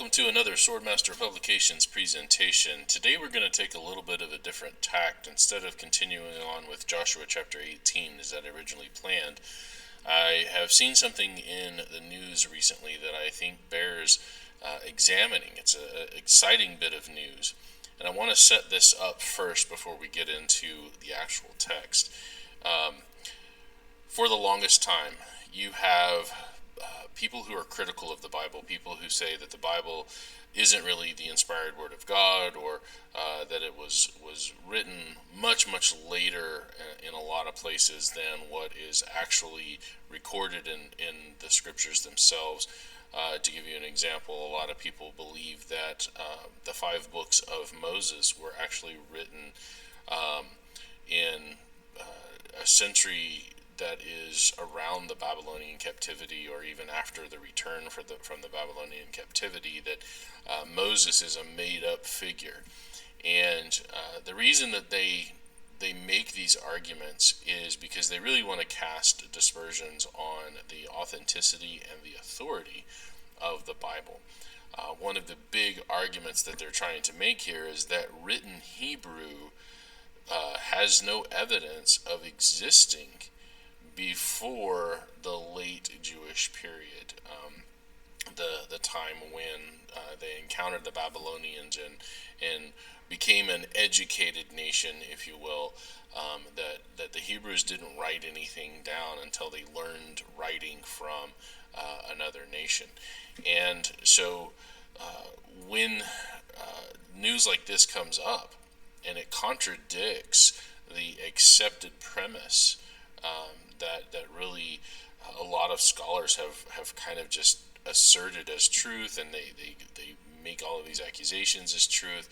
welcome to another Swordmaster Publications presentation. Today we're going to take a little bit of a different tact. Instead of continuing on with Joshua chapter 18 as I originally planned, I have seen something in the news recently that I think bears examining. It's an exciting bit of news, and I want to set this up first before we get into the actual text. For the longest time, you have people who are critical of the Bible, people who say that the Bible isn't really the inspired Word of God, or that it was written much later in a lot of places than what is actually recorded in the Scriptures themselves. To give you an example, a lot of people believe that the 5 books of Moses were actually written in a century that is around the Babylonian captivity, or even after the return from the Babylonian captivity, that Moses is a made-up figure. And the reason that they make these arguments is because they really want to cast dispersions on the authenticity and the authority of the Bible. One of the big arguments that they're trying to make here is that written Hebrew has no evidence of existing before the late Jewish period, the time when they encountered the Babylonians and became an educated nation, if you will. That the Hebrews didn't write anything down until they learned writing from another nation. And so when news like this comes up and it contradicts the accepted premise that really a lot of scholars have kind of just asserted as truth, and they make all of these accusations as truth,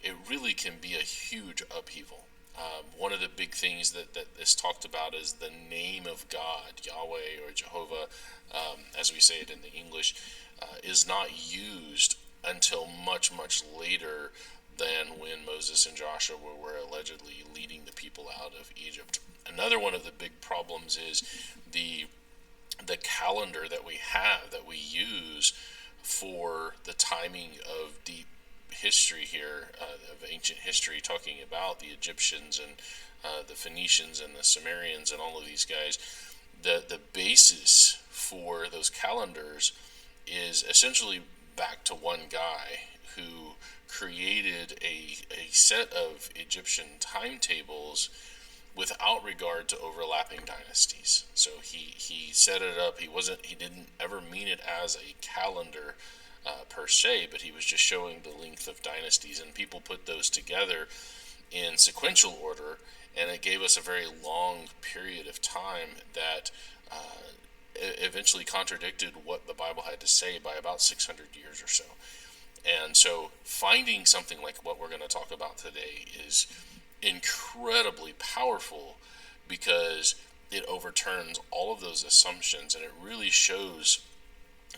it really can be a huge upheaval. One of the big things that is talked about is the name of God, Yahweh or Jehovah, as we say it in the English, is not used until much later than when Moses and Joshua were allegedly leading the people out of Egypt. Another one of the big problems is the calendar that we have, that we use for the timing of deep history here, of ancient history, talking about the Egyptians and the Phoenicians and the Sumerians and all of these guys. The basis for those calendars is essentially back to one guy who created a set of Egyptian timetables without regard to overlapping dynasties. So he set it up. He didn't ever mean it as a calendar per se, but he was just showing the length of dynasties, and people put those together in sequential order, and it gave us a very long period of time that eventually contradicted what the Bible had to say by about 600 years or so. And so finding something like what we're going to talk about today is incredibly powerful, because it overturns all of those assumptions, and it really shows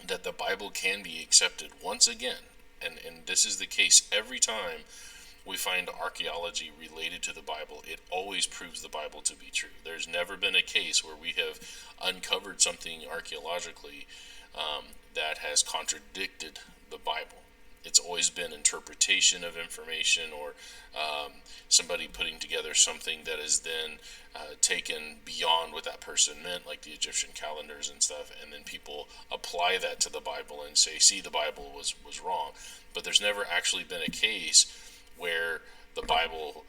that the Bible can be accepted once again. And this is the case every time we find archaeology related to the Bible. It always proves the Bible to be true. There's never been a case where we have uncovered something archaeologically that has contradicted the Bible. It's always been interpretation of information, or somebody putting together something that is then taken beyond what that person meant, like the Egyptian calendars and stuff, and then people apply that to the Bible and say, see, the Bible was wrong. But there's never actually been a case where the Bible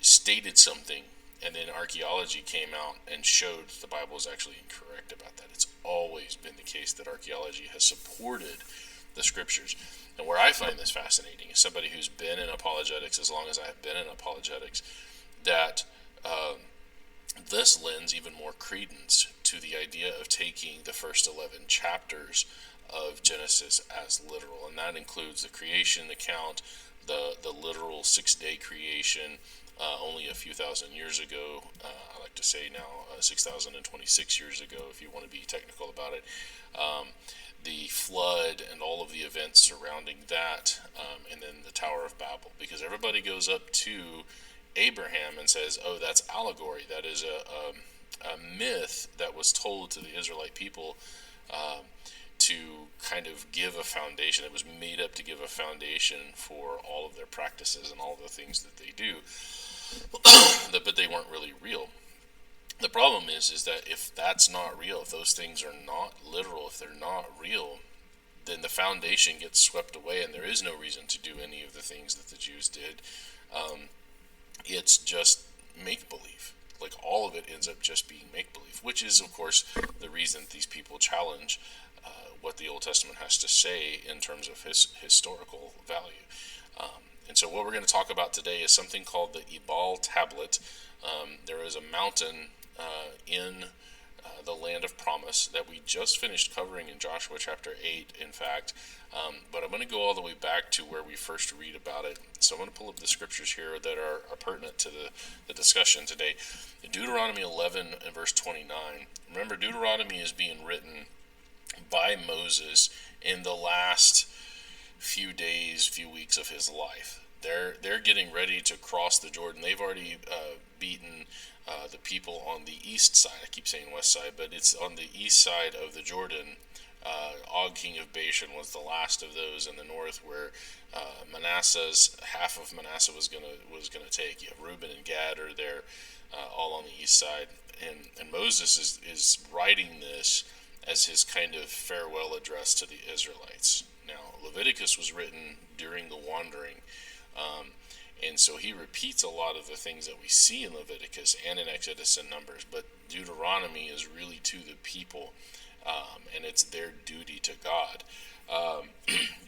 stated something and then archaeology came out and showed the Bible is actually incorrect about that. It's always been the case that archaeology has supported the Scriptures. And where I find this fascinating, is somebody who's been in apologetics as long as I have been in apologetics, that this lends even more credence to the idea of taking the first 11 chapters of Genesis as literal. And that includes the creation account, the literal 6-day creation, only a few thousand years ago. I like to say now 6,026 years ago, if you want to be technical about it. The flood and all of the events surrounding that, and then the Tower of Babel, because everybody goes up to Abraham and says, oh, that's allegory. That is a myth that was told to the Israelite people to kind of give a foundation. It was made up to give a foundation for all of their practices and all the things that they do, but they weren't really real. The problem is that if that's not real, if those things are not literal, if they're not real, then the foundation gets swept away, and there is no reason to do any of the things that the Jews did. It's just make-believe. Like, all of it ends up just being make-believe, which is, of course, the reason these people challenge what the Old Testament has to say in terms of historical value. And so what we're going to talk about today is something called the Ebal tablet. There is a mountain in the land of promise that we just finished covering in Joshua chapter 8, in fact. But I'm going to go all the way back to where we first read about it. So I'm going to pull up the scriptures here that are pertinent to the discussion today. In Deuteronomy 11 and verse 29, remember, Deuteronomy is being written by Moses in the last few days, few weeks of his life. They're getting ready to cross the Jordan. They've already beaten the people on the east side. I keep saying west side, but it's on the east side of the Jordan. Og, king of Bashan, was the last of those in the north, where half of Manasseh was gonna take. You have Reuben and Gad are there, all on the east side, and Moses is writing this as his kind of farewell address to the Israelites. Now, Leviticus was written during the wandering, and so he repeats a lot of the things that we see in Leviticus and in Exodus and Numbers, but Deuteronomy is really to the people, and it's their duty to God.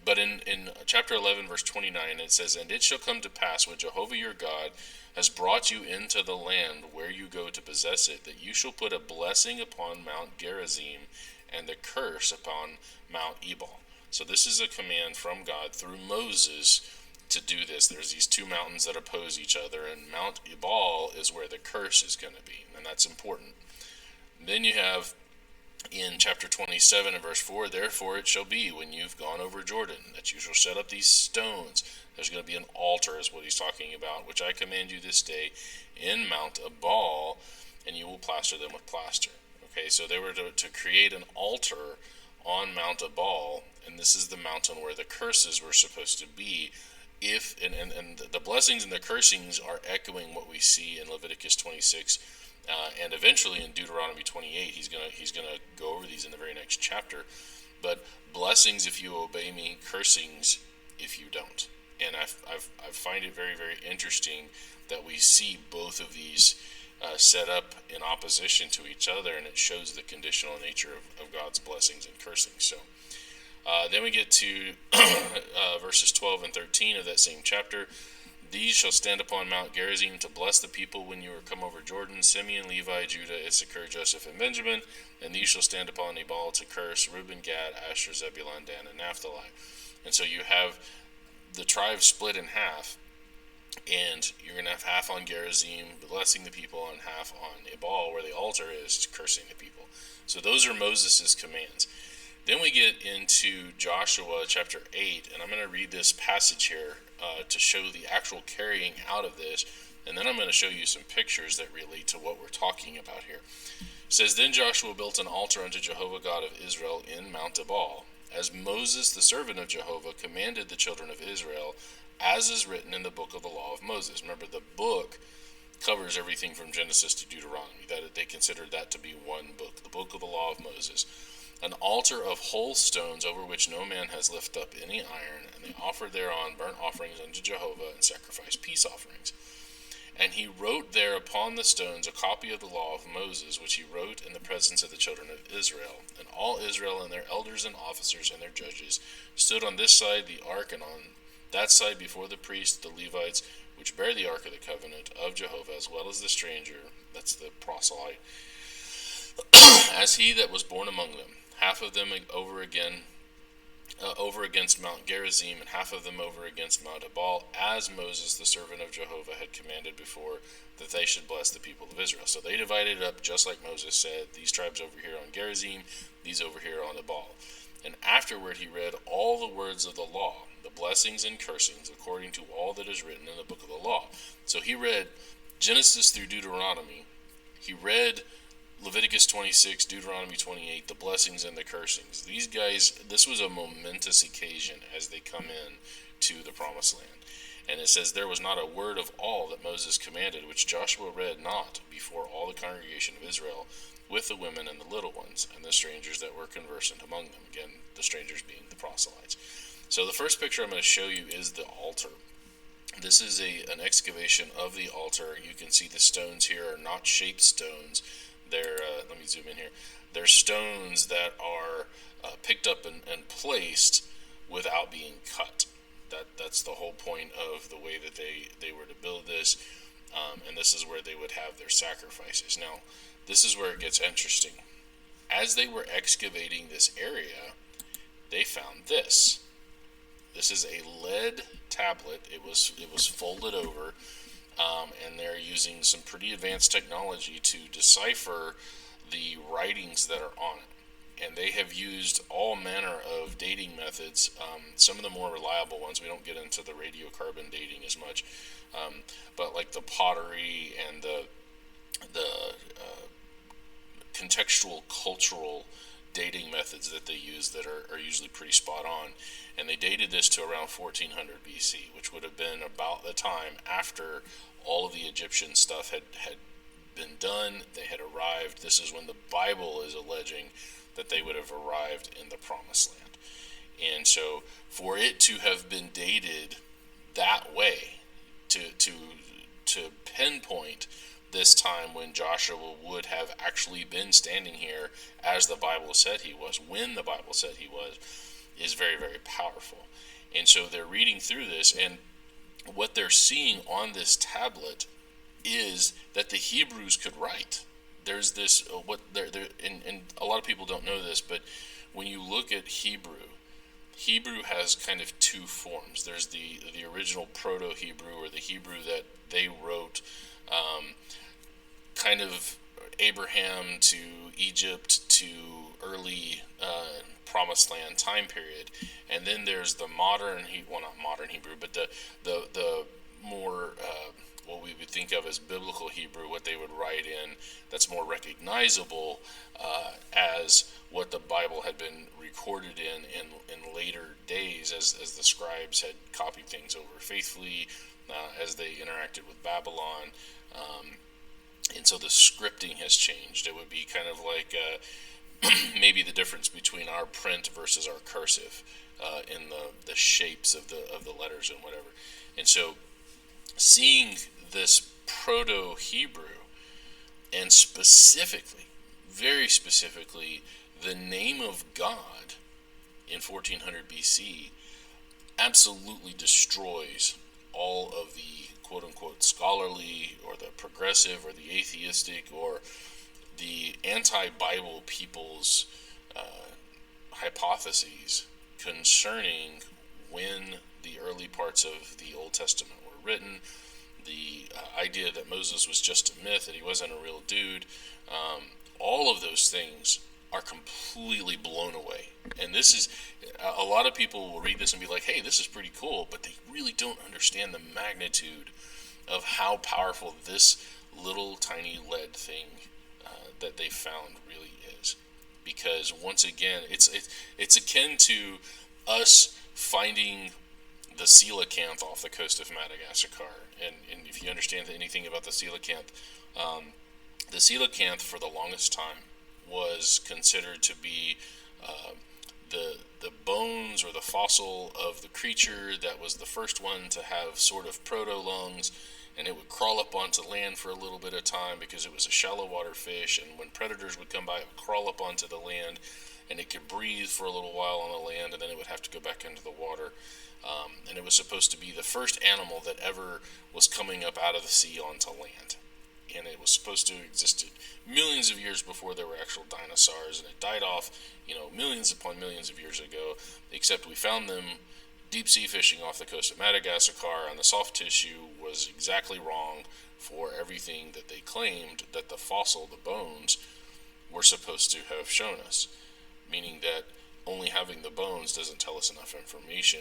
But in chapter 11, verse 29, it says, "And it shall come to pass, when Jehovah your God has brought you into the land where you go to possess it, that you shall put a blessing upon Mount Gerizim and a curse upon Mount Ebal." So this is a command from God through Moses to do this. There's these two mountains that oppose each other, and Mount Ebal is where the curse is going to be, and that's important. Then you have in chapter 27 and verse 4, "Therefore it shall be, when you've gone over Jordan, that you shall set up these stones." There's going to be an altar, is what he's talking about, "which I command you this day in Mount Ebal, and you will plaster them with plaster." Okay, so they were to create an altar on Mount Ebal, and this is the mountain where the curses were supposed to be. And the blessings and the cursings are echoing what we see in Leviticus 26, and eventually in Deuteronomy 28. He's gonna go over these in the very next chapter. But blessings if you obey me, cursings if you don't. And I find it very, very interesting that we see both of these set up in opposition to each other, and it shows the conditional nature of God's blessings and cursings. So then we get to verses 12 and 13 of that same chapter. "These shall stand upon Mount Gerizim to bless the people when you are come over Jordan: Simeon, Levi, Judah, Issachar, Joseph, and Benjamin. And these shall stand upon Ebal to curse: Reuben, Gad, Asher, Zebulun, Dan, and Naphtali." And so you have the tribes split in half, and you're going to have half on Gerizim blessing the people and half on Ebal, where the altar is, cursing the people. So those are Moses' commands. Then we get into Joshua chapter 8, and I'm going to read this passage here to show the actual carrying out of this, and then I'm going to show you some pictures that relate to what we're talking about here. It says, "Then Joshua built an altar unto Jehovah God of Israel in Mount Ebal, as Moses the servant of Jehovah commanded the children of Israel, as is written in the book of the law of Moses." Remember, the book covers everything from Genesis to Deuteronomy. That they considered that to be one book, the book of the law of Moses. "An altar of whole stones, over which no man has lifted up any iron, and they offered thereon burnt offerings unto Jehovah, and sacrificed peace offerings. And he wrote there upon the stones a copy of the law of Moses, which he wrote in the presence of the children of Israel. And all Israel and their elders and officers and their judges stood on this side the ark, and on that side before the priests, the Levites, which bear the ark of the covenant of Jehovah, as well as the stranger," that's the proselyte, "as he that was born among them. Half of them over against Mount Gerizim, and half of them over against Mount Ebal, as Moses the servant of Jehovah had commanded before, that they should bless the people of Israel." So they divided it up just like Moses said. These tribes over here on Gerizim, these over here on Ebal. "And afterward he read all the words of the law, the blessings and cursings, according to all that is written in the book of the law." So he read Genesis through Deuteronomy. He read Leviticus 26, Deuteronomy 28, the blessings and the cursings. These guys, this was a momentous occasion as they come in to the promised land. And it says, there was not a word of all that Moses commanded, which Joshua read not before all the congregation of Israel, with the women and the little ones, and the strangers that were conversant among them. Again, the strangers being the proselytes. So the first picture I'm going to show you is the altar. This is an excavation of the altar. You can see the stones here are not shaped stones. They're, let me zoom in here. They're stones that are picked up and placed without being cut. That's the whole point of the way that they were to build this, and this is where they would have their sacrifices. Now, this is where it gets interesting. As they were excavating this area, they found this. This is a lead tablet. It was folded over, and they're using some pretty advanced technology to decipher the writings that are on it. And they have used all manner of dating methods. Some of the more reliable ones, we don't get into the radiocarbon dating as much, but like the pottery and the contextual cultural dating methods that they use that are usually pretty spot on. And they dated this to around 1400 BC, which would have been about the time after all of the Egyptian stuff had been done. They had arrived. This is when the Bible is alleging that they would have arrived in the promised land. And so for it to have been dated that way, to pinpoint this time when Joshua would have actually been standing here as the Bible said he was, when the Bible said he was, is very, very powerful. And so they're reading through this, and what they're seeing on this tablet is that the Hebrews could write. There's this, and a lot of people don't know this, but when you look at Hebrew has kind of two forms. There's the original Proto-Hebrew, or the Hebrew that they wrote, kind of Abraham to Egypt to early Promised Land time period, and then there's the modern, well, not modern Hebrew, but the more what we would think of as biblical Hebrew, what they would write in that's more recognizable as what the Bible had been recorded in later days, as the scribes had copied things over faithfully as they interacted with Babylon. And so the scripting has changed. It would be kind of like maybe the difference between our print versus our cursive in the shapes of the letters and whatever. And so seeing this Proto-Hebrew, and specifically, very specifically, the name of God in 1400 BC absolutely destroys all of the quote-unquote scholarly or the progressive or the atheistic or the anti-Bible people's hypotheses concerning when the early parts of the Old Testament were written, the idea that Moses was just a myth, that he wasn't a real dude, all of those things are completely blown away. And this is, a lot of people will read this and be like, hey, this is pretty cool, but they really don't understand the magnitude of how powerful this little tiny lead thing that they found really is. Because once again, it's akin to us finding the coelacanth off the coast of Madagascar. And if you understand anything about the coelacanth for the longest time was considered to be the bones or the fossil of the creature that was the first one to have sort of proto-lungs, and it would crawl up onto land for a little bit of time because it was a shallow water fish, and when predators would come by, it would crawl up onto the land, and it could breathe for a little while on the land, and then it would have to go back into the water. And it was supposed to be the first animal that ever was coming up out of the sea onto land. And it was supposed to exist millions of years before there were actual dinosaurs, and it died off, millions upon millions of years ago, except we found them deep sea fishing off the coast of Madagascar, and the soft tissue was exactly wrong for everything that they claimed that the fossil, the bones, were supposed to have shown us. Meaning that only having the bones doesn't tell us enough information.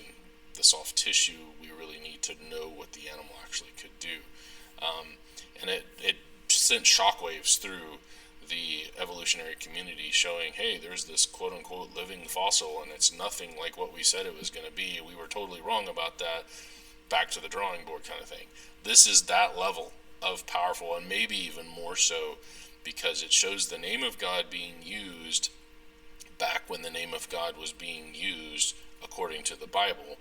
The soft tissue, we really need to know what the animal actually could do. And it sent shockwaves through the evolutionary community, showing, hey, there's this quote-unquote living fossil, and it's nothing like what we said it was going to be. We were totally wrong about that. Back to the drawing board kind of thing. This is that level of powerful, and maybe even more so, because it shows the name of God being used back when the name of God was being used according to the Bible,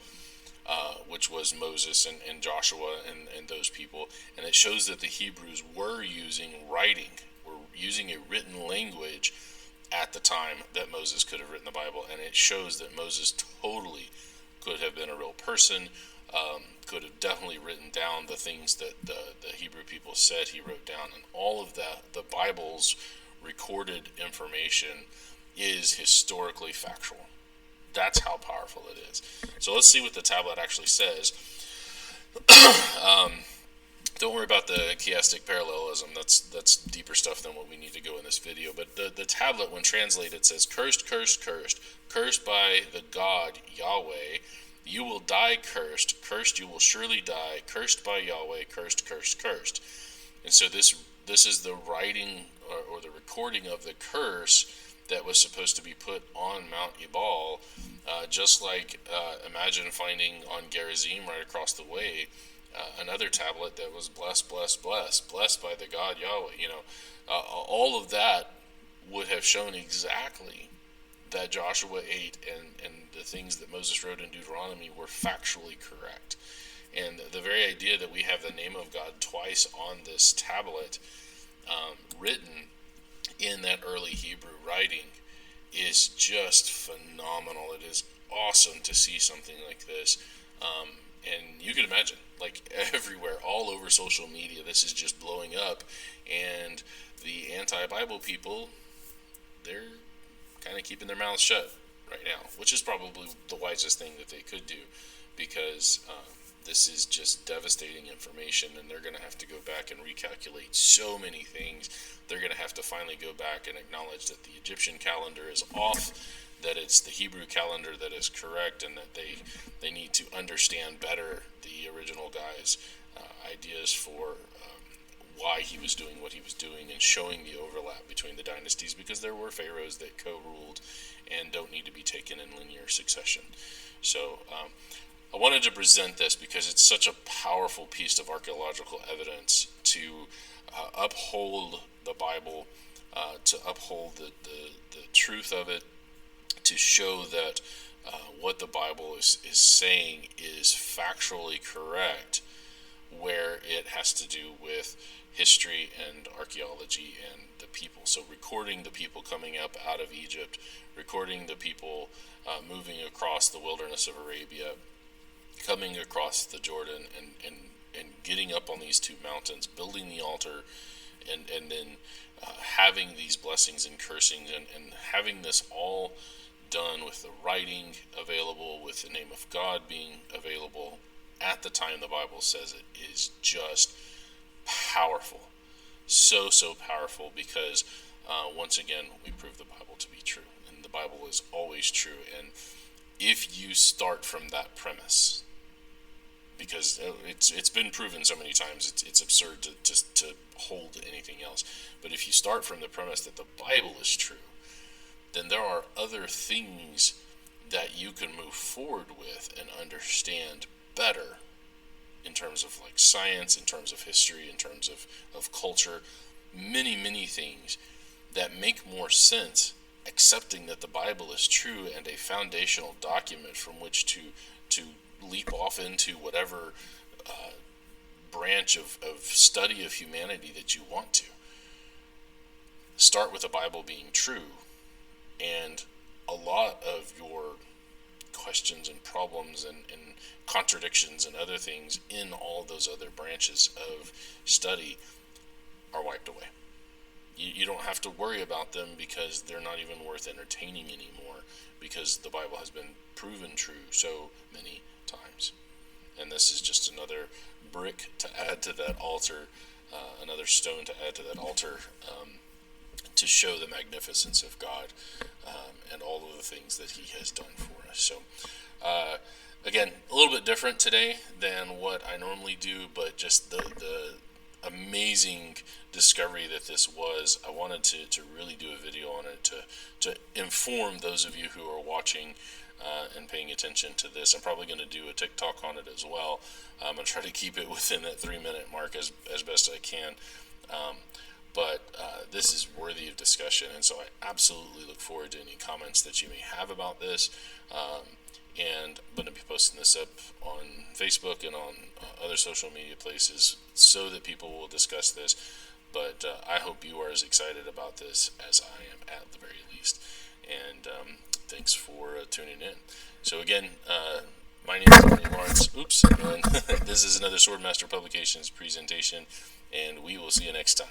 which was Moses and Joshua and those people. And it shows that the Hebrews were using writing, were using a written language at the time that Moses could have written the Bible. And it shows that Moses totally could have been a real person, could have definitely written down the things that the Hebrew people said he wrote down. And all of that, the Bible's recorded information, is historically factual. That's how powerful it is. So let's see what the tablet actually says. Don't worry about the chiastic parallelism. That's deeper stuff than what we need to go in this video. But the tablet, when translated, says, "Cursed, cursed, cursed, cursed by the God Yahweh. You will die cursed. Cursed, you will surely die. Cursed by Yahweh. Cursed, cursed, cursed." And so this is the writing or the recording of the curse that was supposed to be put on Mount Ebal, just like imagine finding on Gerizim right across the way another tablet that was blessed, blessed, blessed, blessed by the God Yahweh. All of that would have shown exactly that Joshua 8 and the things that Moses wrote in Deuteronomy were factually correct. And the very idea that we have the name of God twice on this tablet, written in that early Hebrew writing, is just phenomenal. It is awesome to see something like this. And you can imagine, like everywhere, all over social media, this is just blowing up. And the anti-Bible people, they're kind of keeping their mouths shut right now, which is probably the wisest thing that they could do, because this is just devastating information, and they're going to have to go back and recalculate so many things. They're going to have to finally go back and acknowledge that the Egyptian calendar is off, that it's the Hebrew calendar that is correct, and that they need to understand better the original guy's ideas for why he was doing what he was doing, and showing the overlap between the dynasties, because there were pharaohs that co-ruled and don't need to be taken in linear succession. So I wanted to present this because it's such a powerful piece of archaeological evidence to uphold the Bible, to uphold the truth of it, to show that what the Bible is saying is factually correct, where it has to do with history and archaeology and the people. So recording the people coming up out of Egypt, recording the people moving across the wilderness of Arabia, coming across the Jordan, and getting up on these two mountains, building the altar, and then having these blessings and cursings, and having this all done with the writing available, with the name of God being available at the time the Bible says it, is just powerful. So powerful, because once again, we prove the Bible to be true, and the Bible is always true. And if you start from that premise, because it's been proven so many times, it's absurd to hold anything else. But if you start from the premise that the Bible is true, then there are other things that you can move forward with and understand better, in terms of like science, in terms of history, in terms of culture, many things that make more sense, accepting that the Bible is true and a foundational document from which to leap off into whatever branch of study of humanity that you want to. Start with the Bible being true, and a lot of your questions and problems and contradictions and other things in all those other branches of study are wiped away. You don't have to worry about them, because they're not even worth entertaining anymore, because the Bible has been proven true so many times. And this is just another brick to add to that altar, another stone to add to that altar, to show the magnificence of God, and all of the things that he has done for us. So again, a little bit different today than what I normally do, but just the amazing discovery that this was, I wanted to really do a video on it to inform those of you who are watching and paying attention to this. I'm probably going to do a TikTok on it as well. I'm going to try to keep it within that 3-minute mark as best I can. But this is worthy of discussion, and so I absolutely look forward to any comments that you may have about this. And I'm going to be posting this up on Facebook and on other social media places so that people will discuss this. But I hope you are as excited about this as I am, at the very least. And thanks for tuning in. So again, my name is Tony Lawrence. Oops, and this is another Swordmaster Publications presentation, and we will see you next time.